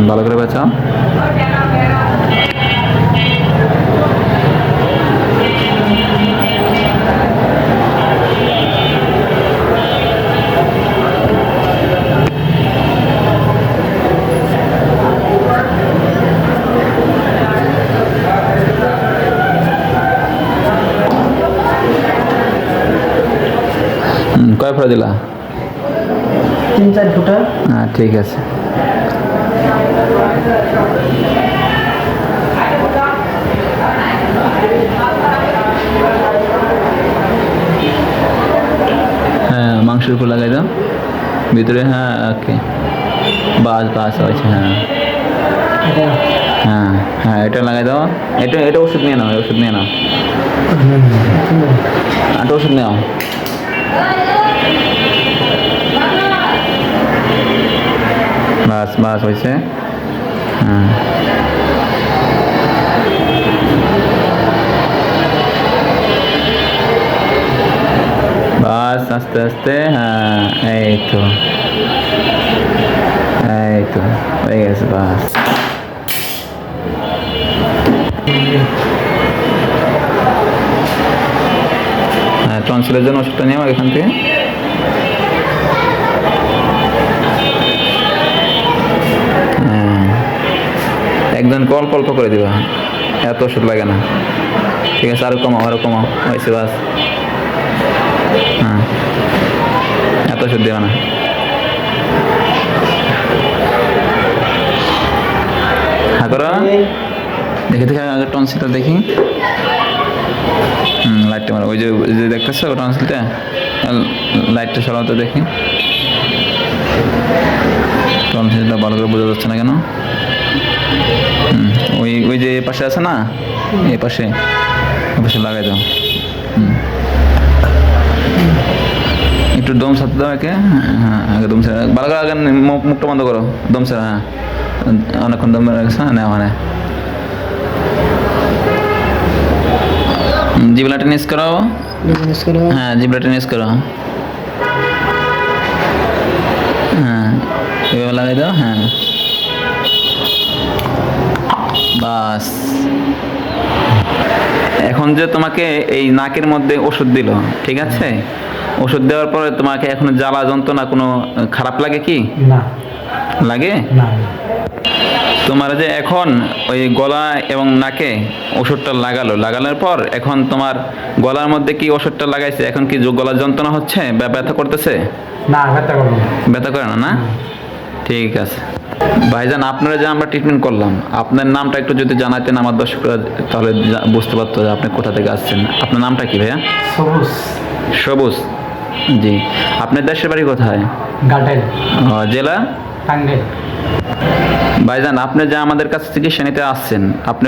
ভালো করে বেচাও। কয় ফোঁটা দিলা? 3-4 ফোঁটা। হ্যাঁ, ঠিক আছে। হ্যাঁ, মাংসের উপর লাগাই দাও ভিতরে। হ্যাঁ, ওকে, বাস বাস হয়েছে। হ্যাঁ হ্যাঁ হ্যাঁ, এটা লাগাই দাও। এটা ওষুধ নিয়ে নাও, ওষুধ নিয়ে নাও, একটা ওষুধ নেওয়া। বাস বাস হয়েছে। হ্যাঁ, বাস আস্তে আস্তে। হ্যাঁ, এই তো হয়ে গেছে। বাস হ্যাঁ, টনসিলের জন্য ওষুধটা নিয়ে এখান থেকে। হ্যাঁ, একজন অল্প অল্প করে দিবা, এত ওষুধ লাগে না। ঠিক আছে, আরো কমাও, আরো কমাও। হয়েছে, বাস। হ্যাঁ, এত ওষুধ দেবা না। হ্যাঁ করো, দেখে দেখে আগে টনসিলটা দেখি। লাইটটা মারো, ওই যে দেখতেছো টনসিলটা, লাইটটা সরাও তো দেখি। টনসিলটা ভালো করে বোঝা যাচ্ছে না কেন? ওই যে এ পাশে আছে না, এ পাশে লাগাই দাও। একটু দম সাথে দাও একে। হ্যাঁ, আগে দম সাথে ভালো করে, আগে মুখটা বন্ধ করো, দম সাথে। হ্যাঁ, অনেকক্ষণ দম রাখছে। হ্যাঁ, মানে জিবলাটা নিস করো। হ্যাঁ, জিবলাটা নিস করো। হ্যাঁ, এভাবে লাগাই দাও। হ্যাঁ, বাস। এখন যে তোমাকে এই নাকের মধ্যে ওষুধ দিল, ঠিক আছে, ওষুধ দেওয়ার পরে তোমাকে এখন জ্বালা যন্ত্রণা কোনো খারাপ লাগে কি? না লাগে না। তোমার যে এখন ওই গলা এবং নাকে ওষুধটা লাগানোর পর এখন তোমার গলার মধ্যে কি ওষুধটা লাগাইছে, এখন কি গলার যন্ত্রণা হচ্ছে বা ব্যথা করতেছে? না, ব্যথা করে না। ব্যথা করে না, না? ঠিক আছে ভাইজান, আপনারা যে আমরা ট্রিটমেন্ট করলাম, আপনার নামটা একটু যদি জানাতেন আমার দর্শকরা, তাহলে বুঝতে পারতো যে আপনি কোথা থেকে আসছেন। আপনার নামটা কি ভাইয়া? সবুজ। সবুজ, জি। আপনার দেশের বাড়ি কোথায়? গাটাইল। জেলা? টাঙ্গাইল। ভাইজান, আপনি যে আমাদের কাছ থেকে চিকিৎসা নিতে আসছেন, আপনি